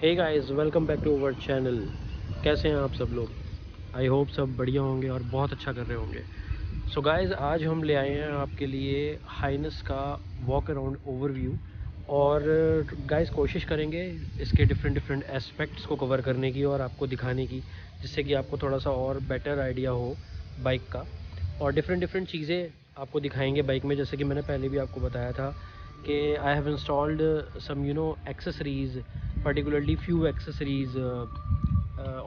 Hey guys, welcome back to our channel. कैसे हैं आप सब लोग? आई होप सब बढ़िया होंगे और बहुत अच्छा कर रहे होंगे। सो गाइस, आज हम ले आए हैं आपके लिए हाइनस का वॉक अराउंड ओवरव्यू। और गाइस कोशिश करेंगे इसके डिफरेंट डिफरेंट एस्पेक्ट्स को कवर करने की और आपको दिखाने की, जिससे कि आपको थोड़ा सा और बेटर आइडिया हो बाइक का। और डिफरेंट डिफरेंट चीज़ें आपको दिखाएंगे बाइक में, जैसे कि मैंने पहले भी आपको बताया था कि I have installed some accessories, particularly few accessories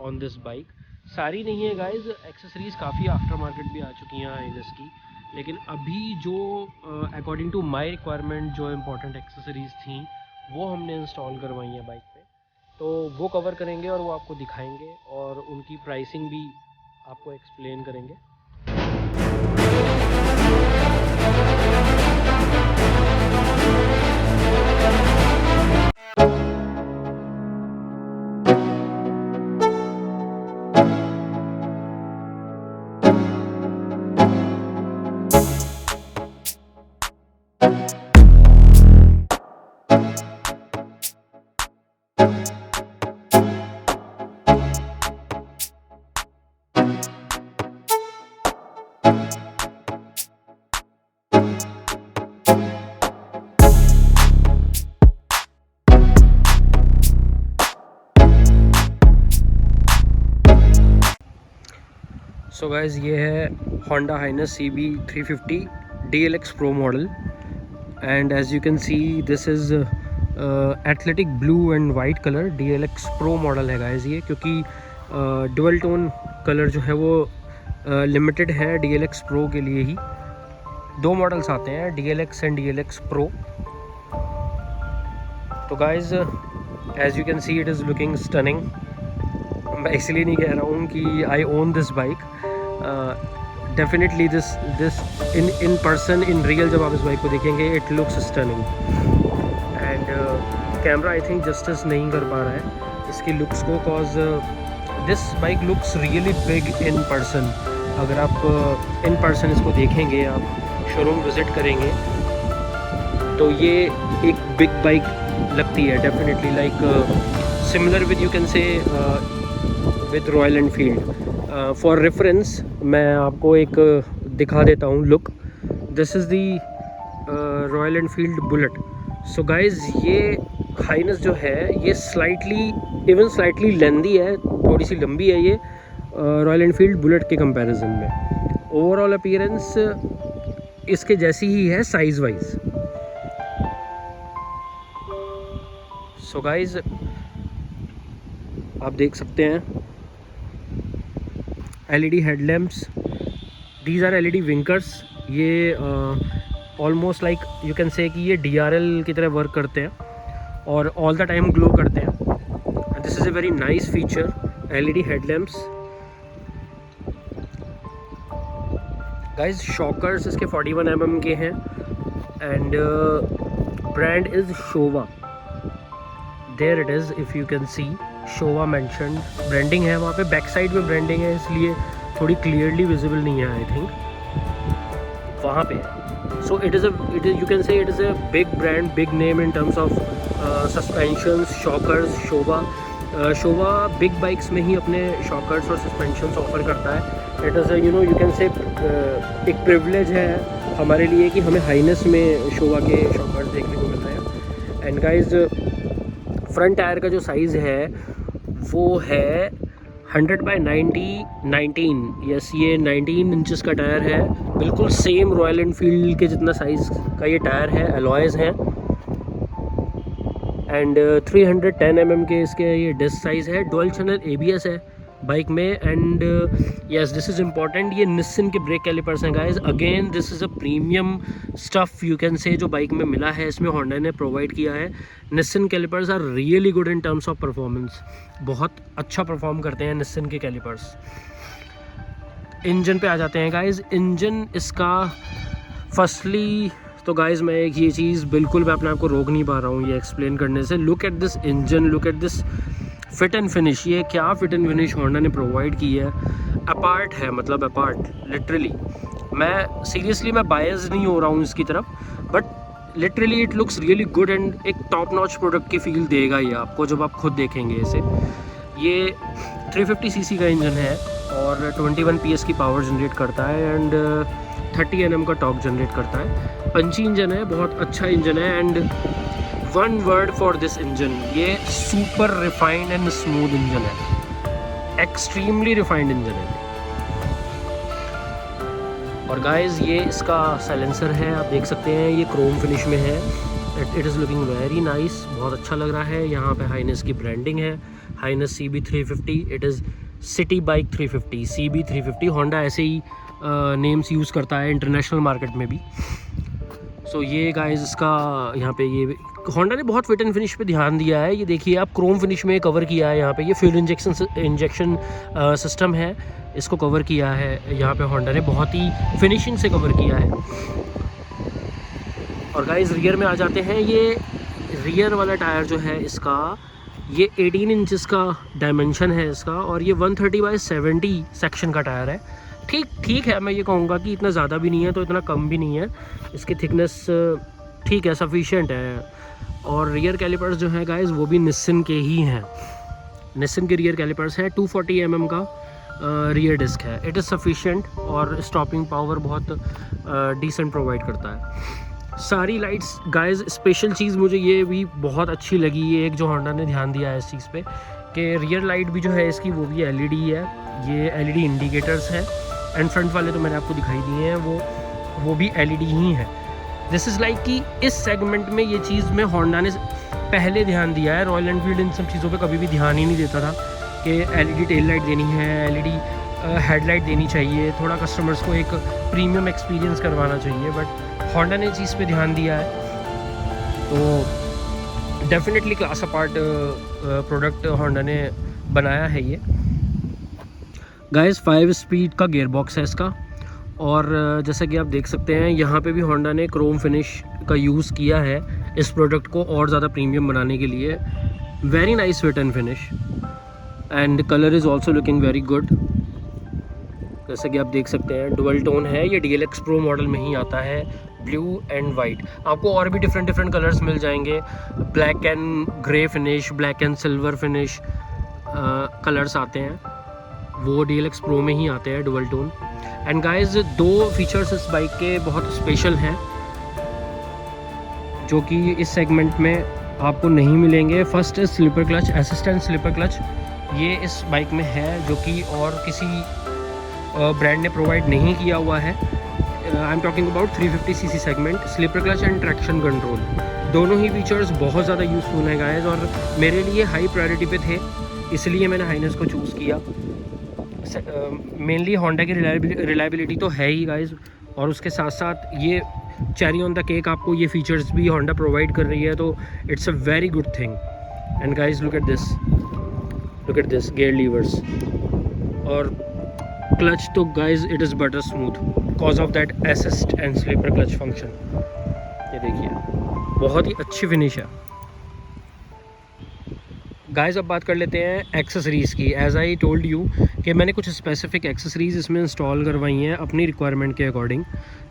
on this bike। सारी नहीं है गाइज, एक्सेसरीज़ काफ़ी आफ्टर मार्केट भी आ चुकी हैं हाइनस की, लेकिन अभी जो अकॉर्डिंग टू माई रिक्वायरमेंट जो इम्पोर्टेंट एक्सेसरीज़ थी वो हमने इंस्टॉल करवाई हैं बाइक पे। तो वो कवर करेंगे और वो आपको दिखाएंगे और उनकी प्राइसिंग भी आपको एक्सप्लेन करेंगे। सो गाइज़, ये है Honda H'ness CB350 DLX Pro model. And as you can see this is athletic blue and white colour DLX Pro model है गाइज़ ये, क्योंकि डुअल टोन कलर जो है वो लिमिटेड है DLX Pro के लिए ही। दो मॉडल्स आते हैं, DLX एंड DLX Pro। तो guys as you can see it is looking stunning. मैं इसलिए नहीं कह रहा हूँ कि I own this bike, definitely this in person in real जब आप इस बाइक को देखेंगे it looks stunning. And camera I think justice नहीं कर पा रहा है इसकी लुक्स को, cause this bike looks really big in person. अगर आप इन पर्सन इसको देखेंगे, आप शोरूम विज़िट करेंगे, तो ये एक बिग बाइक लगती है definitely, like similar with you can say with royal Enfield. For reference मैं आपको एक दिखा देता हूँ look. This is the royal Enfield bullet. So guys, ये हाइनस जो है ये स्लाइटली लेंदी है, थोड़ी सी लंबी है ये रॉयल एनफील्ड बुलेट के कंपैरिजन में। ओवरऑल अपीयरेंस इसके जैसी ही है साइज़ वाइज। सो गाइज़, आप देख सकते हैं LED headlamps, these are LED winkers. ये almost like you can say कि ये DRL की तरह वर्क करते हैं और ऑल द टाइम ग्लो करते हैं। This is a very nice feature, LED headlamps. Guys, shockers इसके 41 mm के हैं and brand is Showa. There it is, if you can see Showa mention branding है वहाँ पे। बैक साइड में branding है, इसलिए थोड़ी क्लियरली विजिबल नहीं है आई थिंक वहाँ पे। So it is you can say it is a big brand, big name in terms of suspensions, shockers. Showa big bikes में ही अपने शॉकर्स और सस्पेंशंस ऑफर करता है। It is you can say एक privilege है हमारे लिए कि हमें हाइनस में शोवा के शॉकर्स देखने को मिल रहे हैं। एंड गाइज, फ्रंट टायर का जो साइज़ है वो है 100/90/19। यस, ये 19 इंचेस का टायर है, बिल्कुल सेम रॉयल एनफील्ड के जितना साइज़ का ये टायर है। अलॉयज़ हैं एंड 310 mm के इसके ये डिस्क साइज़ है। डुअल चैनल ABS है बाइक में। And yes, this is important, ये निस्सन के ब्रेक कैलिपर्स हैं guys. Again this is a premium stuff you can say जो बाइक में मिला है, इसमें होंडा ने प्रोवाइड किया है। Nissin calipers are really good in terms of performance, बहुत अच्छा परफॉर्म करते हैं निस्सन के कैलिपर्स। इंजन पे आ जाते हैं गाइज। इंजन इसका फर्स्टली तो गाइज़ मैं एक ये चीज़ बिल्कुल मैं अपने आप को रोक नहीं पा रहा हूँ ये एक्सप्लेन करने से। Look at this engine, look at this fit and finish. ये क्या फिट एंड फिनिश होंडा ने प्रोवाइड की है, अपार्ट है, मतलब अपार्ट लिटरली। मैं सीरियसली मैं बायस नहीं हो रहा हूँ इसकी तरफ, but literally it looks really good and एक टॉप नॉच प्रोडक्ट की फील देगा ये आपको जब आप खुद देखेंगे इसे। ये 350 सीसी का इंजन है और 21 PS की पावर जनरेट करता है एंड 30 Nm का टॉर्क जनरेट करता है। पंची इंजन है, बहुत अच्छा इंजन है and one word for this engine, ये super refined and smooth engine है, एक्सट्रीमली रिफाइंड इंजन है। और गाइस ये इसका साइलेंसर है, आप देख सकते हैं ये क्रोम फिनिश में है। It is looking very nice, बहुत अच्छा लग रहा है। यहाँ पे हाइनेस की ब्रांडिंग है, H'ness CB 350। It is city bike 350, CB 350। Honda ऐसे ही नेम्स यूज़ करता है इंटरनेशनल मार्केट में भी। सो ये गाइस इसका यहाँ पे ये होंडा ने बहुत फिट एंड फिनिश पे ध्यान दिया है। ये देखिए आप, क्रोम फिनिश में कवर किया है। यहाँ पे ये फ्यूल इंजेक्शन सिस्टम है, इसको कवर किया है यहाँ पे होंडा ने, बहुत ही फिनिशिंग से कवर किया है। और गाइस रियर में आ जाते हैं। ये रियर वाला टायर जो है इसका, ये 18 इंचेस का डायमेंशन है इसका और ये 130/70 सेक्शन का टायर है। ठीक है, मैं ये कहूँगा कि इतना ज़्यादा भी नहीं है तो इतना कम भी नहीं है। इसकी थिकनेस ठीक है, सफिशिएंट है। और रियर कैलिपर्स जो हैं गाइस वो भी निस्सन के ही हैं। निस्सन के रियर कैलिपर्स है, 240 mm का रियर डिस्क है। इट इज़ सफिशिएंट और स्टॉपिंग पावर बहुत डिसेंट प्रोवाइड करता है। सारी लाइट्स गाइस, स्पेशल चीज़ मुझे ये भी बहुत अच्छी लगी, ये एक जो होंडा ने ध्यान दिया है इस चीज़ पे कि रियर लाइट भी जो है इसकी वो भी LED है। ये LED इंडिकेटर्स है एंड फ्रंट वाले तो मैंने आपको दिखाई दिए हैं, वो भी LED ही है। दिस इज़ लाइक कि इस सेगमेंट में ये चीज़ में होंडा ने पहले ध्यान दिया है। रॉयल एनफील्ड इन सब चीज़ों पे कभी भी ध्यान ही नहीं देता था कि LED टेल लाइट देनी है, LED हेडलाइट देनी चाहिए, थोड़ा कस्टमर्स को एक प्रीमियम एक्सपीरियंस करवाना चाहिए। बट होंडा ने चीज़ पे ध्यान दिया है, तो definitely class apart product Honda ने बनाया है ये। गाइस 5 स्पीड का गियर बॉक्स है इसका और जैसा कि आप देख सकते हैं यहाँ पे भी होंडा ने क्रोम फिनिश का यूज़ किया है इस प्रोडक्ट को और ज़्यादा प्रीमियम बनाने के लिए। Very nice fit and finish and colour is also looking very good. जैसा कि आप देख सकते हैं डुअल टोन है, ये DLX Pro मॉडल में ही आता है, ब्लू एंड वाइट। आपको और भी डिफरेंट कलर्स मिल जाएंगे, black and grey finish, black and silver finish colours आते हैं, वो DLX Pro में ही आते हैं dual tone. And guys 2 features इस बाइक के बहुत स्पेशल हैं जो कि इस सेगमेंट में आपको नहीं मिलेंगे। First is slipper clutch, assistant slipper clutch. ये इस बाइक में है जो कि और किसी ब्रांड ने प्रोवाइड नहीं किया हुआ है। I am talking about 350 cc segment. Slipper clutch and traction control, दोनों ही फीचर्स बहुत ज़्यादा यूज़फुल हैं गाइस और मेरे लिए हाई प्रायोरिटी पे थे, इसलिए मैंने हाइनेस को चूज़ किया। मेनली होंडा की रिलायबिलिटी तो है ही गाइस, और उसके साथ साथ ये चेरी ऑन द केक आपको ये फीचर्स भी होंडा प्रोवाइड कर रही है, तो it's a very good thing. And guys look at this gear levers और क्लच तो guys it is butter smooth because of that assist and slipper clutch function. ये देखिए बहुत ही अच्छी फिनिश है। गाइस अब बात कर लेते हैं एक्सेसरीज़ की। एज आई टोल्ड यू कि मैंने कुछ स्पेसिफिक एक्सेसरीज़ इसमें इंस्टॉल करवाई हैं अपनी रिक्वायरमेंट के अकॉर्डिंग।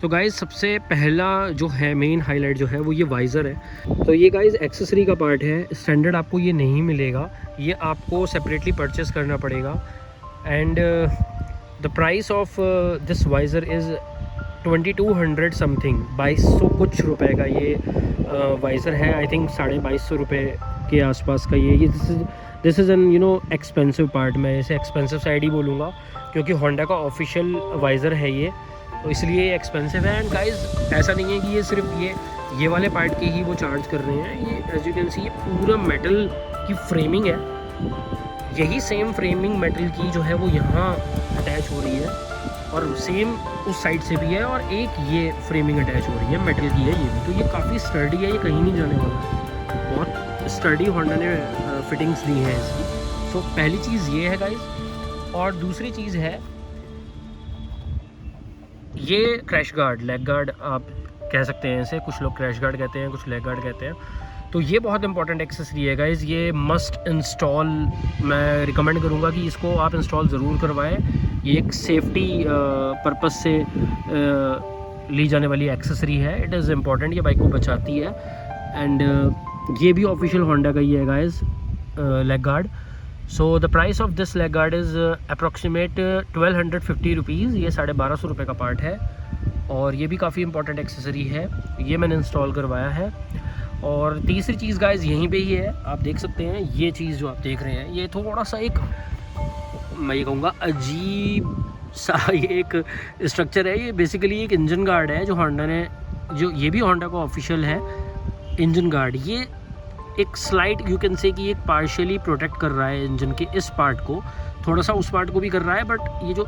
तो गाइस सबसे पहला जो है मेन हाईलाइट जो है वो ये वाइज़र है। तो ये गाइस एक्सेसरी का पार्ट है, स्टैंडर्ड आपको ये नहीं मिलेगा, ये आपको सेपरेटली परचेस करना पड़ेगा। And the price of this visor is 2200 something, 2200 कुछ रुपए का ये वाइज़र है। आई थिंक 2250 रुपये के आसपास का ये this is an expensive part. मैं इसे एक्सपेंसिव साइड ही बोलूँगा क्योंकि होंडा का ऑफिशियल वाइज़र है ये, तो इसलिए ये एक्सपेंसिव है। एंड गाइस ऐसा नहीं है कि ये सिर्फ ये वाले पार्ट के ही वो चार्ज कर रहे हैं। ये एज यू कैन सी ये पूरा मेटल की फ्रेमिंग है, यही सेम फ्रेमिंग मेटल की जो है वो यहाँ अटैच हो रही है और सेम उस साइड से भी है, और एक ये फ्रेमिंग अटैच हो रही है मेटल की है ये भी। तो ये काफ़ी स्टर्डी है, ये कहीं नहीं जाने वाला है, बहुत स्टर्डी होंडा ने फिटिंग्स दी हैं इसकी। सो पहली चीज़ ये है गाइस। और दूसरी चीज़ है ये क्रैश गार्ड, लेग गार्ड आप कह सकते हैं इसे, कुछ लोग क्रैश गार्ड कहते हैं, कुछ लेग गार्ड कहते हैं। तो ये बहुत इंपॉर्टेंट एक्सेसरी है गाइज़, ये मस्ट इंस्टॉल, मैं रिकमेंड करूँगा कि इसको आप इंस्टॉल ज़रूर करवाएं। ये एक सेफ्टी पर्पस से ली जाने वाली एक्सेसरी है। इट इज़ इम्पॉर्टेंट, ये बाइक को बचाती है। एंड ये भी ऑफिशियल होंडा का ही है guys, leg guard. So the price of this leg guard is approximate 1250 rupees. ये 1250 रुपये का पार्ट है और ये भी काफ़ी इंपॉर्टेंट एक्सेसरी है। ये मैंने इंस्टॉल करवाया है। और तीसरी चीज़ गाइस यहीं पे ही है, आप देख सकते हैं ये चीज़ जो आप देख रहे हैं, ये थोड़ा सा एक, मैं ये कहूँगा अजीब सा ये एक स्ट्रक्चर है। ये बेसिकली एक इंजन गार्ड है जो होंडा ने, जो ये भी होंडा का ऑफिशियल है इंजन गार्ड। ये एक स्लाइड यू कैन से कि एक पार्शियली प्रोटेक्ट कर रहा है इंजन के इस पार्ट को, थोड़ा सा उस पार्ट को भी कर रहा है, बट ये जो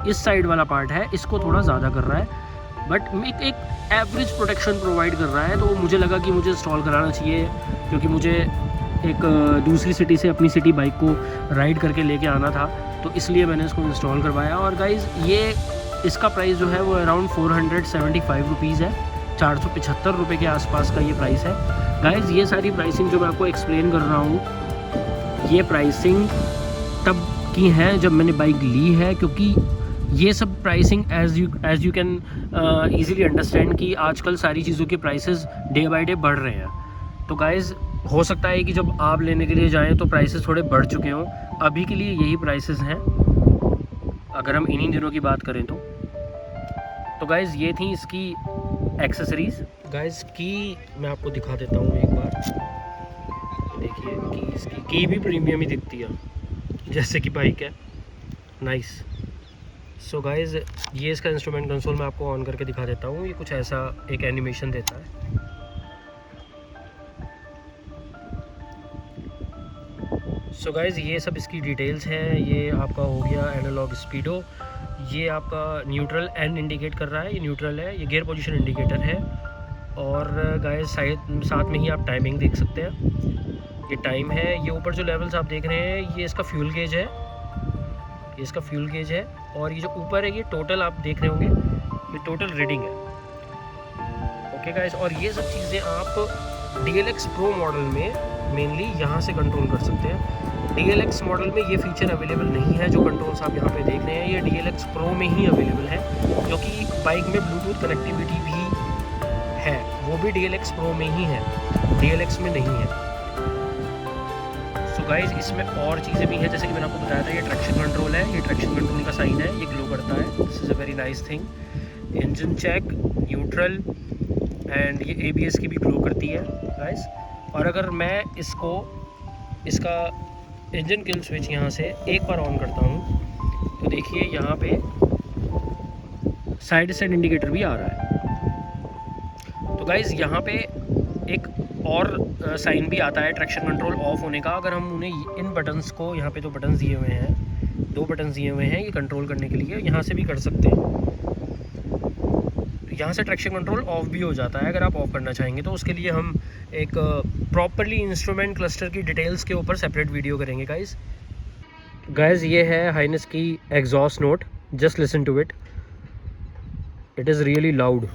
इस साइड वाला पार्ट है इसको थोड़ा ज़्यादा कर रहा है, बट एक एवरेज प्रोटेक्शन प्रोवाइड कर रहा है। तो मुझे लगा कि मुझे इंस्टॉल कराना चाहिए, क्योंकि मुझे एक दूसरी सिटी से अपनी सिटी बाइक को राइड करके लेके आना था, तो इसलिए मैंने इसको इंस्टॉल करवाया। और गाइज़ ये इसका प्राइस जो है वो अराउंड 475 रुपीज़ है, 475 रुपये के आसपास का ये प्राइस है। गाइज़ ये सारी प्राइसिंग जो मैं आपको एक्सप्लेन कर रहा हूँ, ये प्राइसिंग तब की है जब मैंने बाइक ली है, क्योंकि ये सब pricing as you can easily understand कि आजकल सारी चीज़ों के प्राइसेस डे बाय डे बढ़ रहे हैं। तो गाइज़ हो सकता है कि जब आप लेने के लिए जाएं तो प्राइसेस थोड़े बढ़ चुके हों। अभी के लिए यही प्राइसेस हैं अगर हम इन्हीं दिनों की बात करें तो गाइज़ ये थी इसकी एक्सेसरीज़। गाइज़ की मैं आपको दिखा देता हूँ एक बार, देखिए कि इसकी की भी प्रीमियम ही दिखती है जैसे कि बाइक है, नाइस। सो गाइज़ ये इसका इंस्ट्रूमेंट कंसोल मैं आपको ऑन करके दिखा देता हूँ। ये कुछ ऐसा एक एनिमेशन देता है। सो गाइज़ ये सब इसकी डिटेल्स हैं। ये आपका हो गया एनालॉग स्पीडो, ये आपका न्यूट्रल एंड इंडिकेट कर रहा है, ये न्यूट्रल है, ये गियर पोजीशन इंडिकेटर है। और गाइज़ साथ में ही आप टाइमिंग देख सकते हैं, ये टाइम है। ये ऊपर जो लेवल्स आप देख रहे हैं ये इसका फ्यूल गेज है, ये इसका फ्यूल गेज है। और ये जो ऊपर है ये टोटल आप देख रहे होंगे, ये टोटल रीडिंग है। ओके गाइस, और ये सब चीज़ें आप DLX Pro मॉडल में मेनली यहाँ से कंट्रोल कर सकते हैं। DLX मॉडल में ये फीचर अवेलेबल नहीं है, जो कंट्रोल्स आप यहाँ पे देख रहे हैं ये DLX Pro में ही अवेलेबल है, क्योंकि बाइक में ब्लूटूथ कनेक्टिविटी भी है, वो भी DLX Pro में ही है, DLX में नहीं है। गाइस इसमें और चीज़ें भी हैं, जैसे कि मैंने आपको बताया था ये ट्रैक्शन कंट्रोल है, ये ट्रैक्शन कंट्रोल का साइन है, ये ग्लो करता है, this is a very nice thing. Engine check, neutral and ये ABS की भी ग्लो करती है गाइस। और अगर मैं इसका इंजन किल स्विच यहाँ से एक बार ऑन करता हूँ तो देखिए यहाँ पे साइड इंडिकेटर भी आ रहा है। तो गाइस यहाँ पे एक और साइन भी आता है ट्रैक्शन कंट्रोल ऑफ होने का। अगर हम उन्हें इन बटन्स को, यहाँ पे तो बटन्स दिए हुए हैं, 2 बटन्स दिए हुए हैं ये कंट्रोल करने के लिए, यहाँ से भी कर सकते हैं। यहाँ से ट्रैक्शन कंट्रोल ऑफ भी हो जाता है अगर आप ऑफ करना चाहेंगे। तो उसके लिए हम एक प्रॉपरली इंस्ट्रूमेंट क्लस्टर की डिटेल्स के ऊपर सेपरेट वीडियो करेंगे गाइज। ये है हाइनेस की exhaust note, just listen to it, it is really loud.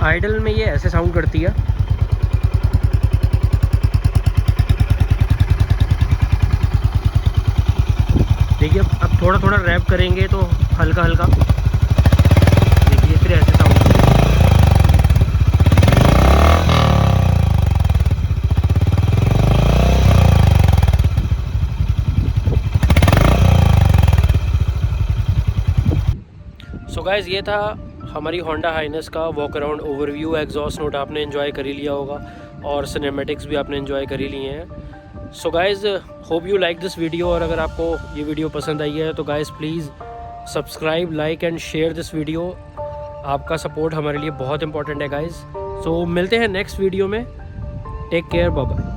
Idle में ये ऐसे साउंड करती है। देखिए अब थोड़ा थोड़ा रैप करेंगे तो हल्का हल्का, देखिए फिर ऐसे साउंड। सो गाइस ये था हमारी होंडा हाइनेस का walk around overview. Exhaust note आपने एंजॉय कर ही लिया होगा और सिनेमैटिक्स भी आपने एंजॉय कर ही लिए हैं। So guys hope you like this video, और अगर आपको ये वीडियो पसंद आई है तो guys please subscribe, like and share this video. आपका सपोर्ट हमारे लिए बहुत इंपॉर्टेंट है गाइज़। सो मिलते हैं नेक्स्ट वीडियो में, टेक केयर, बाय बाय।